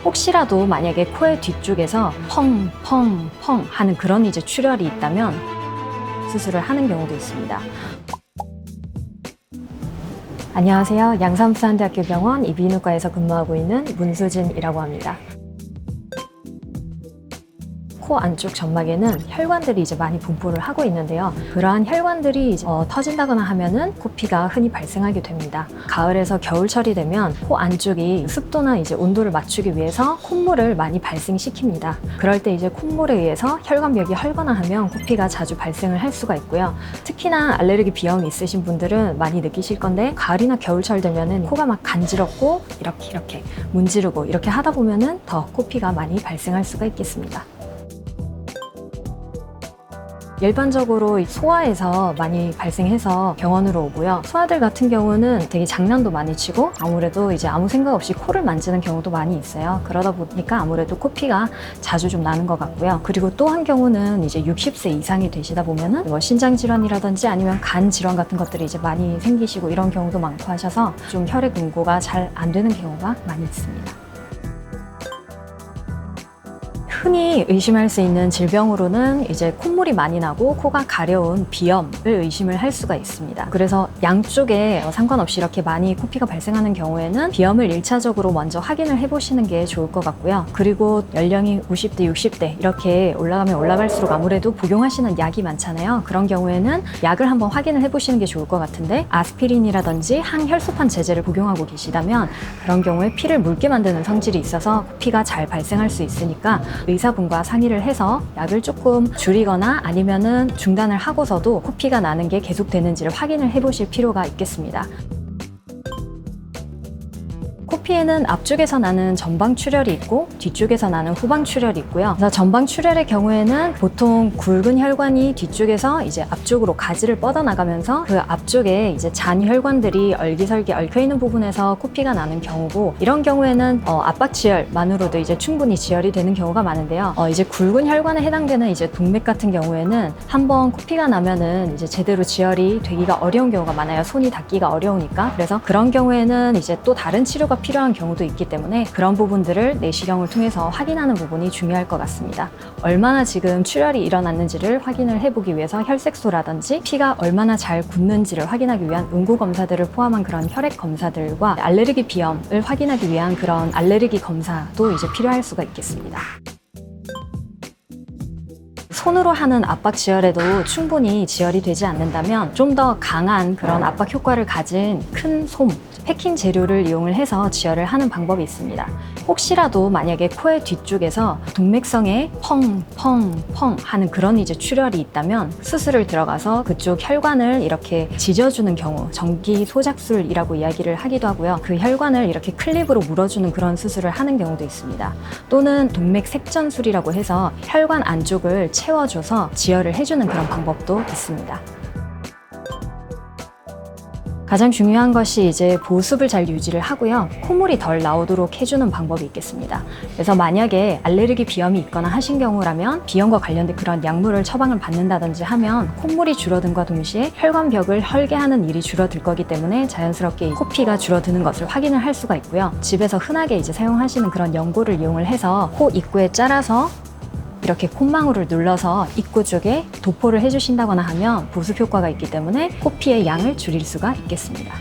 혹시라도 만약에 코의 뒤쪽에서 펑펑펑 하는 그런 이제 출혈이 있다면 수술을 하는 경우도 있습니다. 안녕하세요. 양산부산대학교 병원 이비인후과에서 근무하고 있는 문수진이라고 합니다. 코 안쪽 점막에는 혈관들이 이제 많이 분포를 하고 있는데요. 그러한 혈관들이 이제 터진다거나 하면은 코피가 흔히 발생하게 됩니다. 가을에서 겨울철이 되면 코 안쪽이 습도나 이제 온도를 맞추기 위해서 콧물을 많이 발생시킵니다. 그럴 때 이제 콧물에 의해서 혈관벽이 헐거나 하면 코피가 자주 발생을 할 수가 있고요. 특히나 알레르기 비염이 있으신 분들은 많이 느끼실 건데, 가을이나 겨울철 되면은 코가 막 간지럽고 이렇게 문지르고 이렇게 하다 보면은 더 코피가 많이 발생할 수가 있겠습니다. 일반적으로 소아에서 많이 발생해서 병원으로 오고요. 소아들 같은 경우는 되게 장난도 많이 치고 아무래도 이제 아무 생각 없이 코를 만지는 경우도 많이 있어요. 그러다 보니까 아무래도 코피가 자주 좀 나는 것 같고요. 그리고 또 한 경우는 이제 60세 이상이 되시다 보면은 뭐 신장 질환이라든지 아니면 간 질환 같은 것들이 이제 많이 생기시고 이런 경우도 많고 하셔서 좀 혈액 응고가 잘 안 되는 경우가 많이 있습니다. 흔히 의심할 수 있는 질병으로는 이제 콧물이 많이 나고 코가 가려운 비염을 의심을 할 수가 있습니다. 그래서 양쪽에 상관없이 이렇게 많이 코피가 발생하는 경우에는 비염을 1차적으로 먼저 확인을 해보시는 게 좋을 것 같고요. 그리고 연령이 50대, 60대 이렇게 올라가면 올라갈수록 아무래도 복용하시는 약이 많잖아요. 그런 경우에는 약을 한번 확인을 해보시는 게 좋을 것 같은데, 아스피린이라든지 항혈소판 제제를 복용하고 계시다면 그런 경우에 피를 묽게 만드는 성질이 있어서 코피가 잘 발생할 수 있으니까 의사분과 상의를 해서 약을 조금 줄이거나 아니면은 중단을 하고서도 코피가 나는 게 계속되는지를 확인을 해보실 필요가 있겠습니다. 코피에는 앞쪽에서 나는 전방 출혈이 있고 뒤쪽에서 나는 후방 출혈이 있고요. 그래서 전방 출혈의 경우에는 보통 굵은 혈관이 뒤쪽에서 이제 앞쪽으로 가지를 뻗어나가면서 그 앞쪽에 이제 잔 혈관들이 얼기설기 얽혀 있는 부분에서 코피가 나는 경우고, 이런 경우에는 압박 지혈만으로도 이제 충분히 지혈이 되는 경우가 많은데요. 이제 굵은 혈관에 해당되는 이제 동맥 같은 경우에는 한번 코피가 나면은 이제 제대로 지혈이 되기가 어려운 경우가 많아요. 손이 닿기가 어려우니까. 그래서 그런 경우에는 이제 또 다른 치료가 필요한 경우도 있기 때문에 그런 부분들을 내시경을 통해서 확인하는 부분이 중요할 것 같습니다. 얼마나 지금 출혈이 일어났는지를 확인을 해보기 위해서 혈색소라든지 피가 얼마나 잘 굳는지를 확인하기 위한 응고 검사들을 포함한 그런 혈액 검사들과 알레르기 비염을 확인하기 위한 그런 알레르기 검사도 이제 필요할 수가 있겠습니다. 손으로 하는 압박 지혈에도 충분히 지혈이 되지 않는다면 좀 더 강한 그런 압박 효과를 가진 큰 솜, 패킹 재료를 이용을 해서 지혈을 하는 방법이 있습니다. 혹시라도 만약에 코의 뒤쪽에서 동맥성에 펑펑펑 하는 그런 이제 출혈이 있다면 수술을 들어가서 그쪽 혈관을 이렇게 지져주는 경우, 전기 소작술이라고 이야기를 하기도 하고요. 그 혈관을 이렇게 클립으로 물어주는 그런 수술을 하는 경우도 있습니다. 또는 동맥 색전술이라고 해서 혈관 안쪽을 채워줘서 지혈을 해주는 그런 방법도 있습니다. 가장 중요한 것이 이제 보습을 잘 유지를 하고요. 콧물이 덜 나오도록 해주는 방법이 있겠습니다. 그래서 만약에 알레르기 비염이 있거나 하신 경우라면 비염과 관련된 그런 약물을 처방을 받는다든지 하면 콧물이 줄어든과 동시에 혈관벽을 헐게 하는 일이 줄어들 거기 때문에 자연스럽게 코피가 줄어드는 것을 확인을 할 수가 있고요. 집에서 흔하게 이제 사용하시는 그런 연고를 이용을 해서 코 입구에 짜라서 이렇게 콧망울을 눌러서 입구 쪽에 도포를 해주신다거나 하면 보습 효과가 있기 때문에 코피의 양을 줄일 수가 있겠습니다.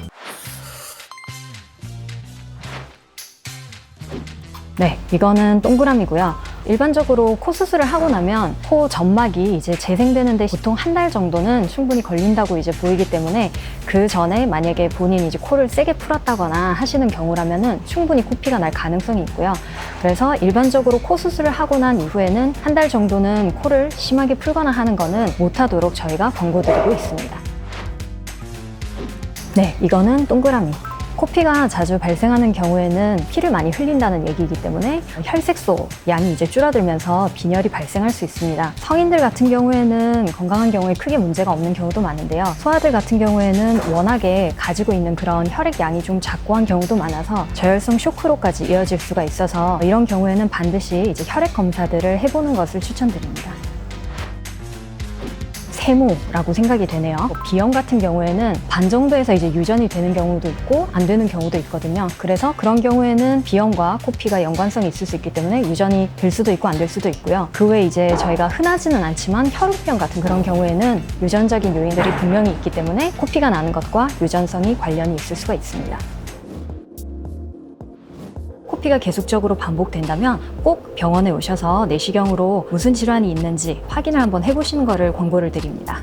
네, 이거는 동그라미고요. 일반적으로 코 수술을 하고 나면 코 점막이 이제 재생되는데 보통 한 달 정도는 충분히 걸린다고 이제 보이기 때문에, 그 전에 만약에 본인이 이제 코를 세게 풀었다거나 하시는 경우라면은 충분히 코피가 날 가능성이 있고요. 그래서 일반적으로 코 수술을 하고 난 이후에는 한 달 정도는 코를 심하게 풀거나 하는 거는 못하도록 저희가 권고드리고 있습니다. 네, 이거는 동그라미. 코피가 자주 발생하는 경우에는 피를 많이 흘린다는 얘기이기 때문에 혈색소 양이 이제 줄어들면서 빈혈이 발생할 수 있습니다. 성인들 같은 경우에는 건강한 경우에 크게 문제가 없는 경우도 많은데요. 소아들 같은 경우에는 워낙에 가지고 있는 그런 혈액 양이 좀 작고 한 경우도 많아서 저혈성 쇼크로까지 이어질 수가 있어서 이런 경우에는 반드시 이제 혈액 검사들을 해보는 것을 추천드립니다. 세모라고 생각이 되네요. B형 같은 경우에는 반 정도에서 이제 유전이 되는 경우도 있고 안 되는 경우도 있거든요. 그래서 그런 경우에는 B형과 코피가 연관성이 있을 수 있기 때문에 유전이 될 수도 있고 안 될 수도 있고요. 그 외에 이제 저희가 흔하지는 않지만 혈우병 같은 그런 경우에는 유전적인 요인들이 분명히 있기 때문에 코피가 나는 것과 유전성이 관련이 있을 수가 있습니다. 코피가 계속적으로 반복된다면 꼭 병원에 오셔서 내시경으로 무슨 질환이 있는지 확인을 한번 해보시는 것을 권고를 드립니다.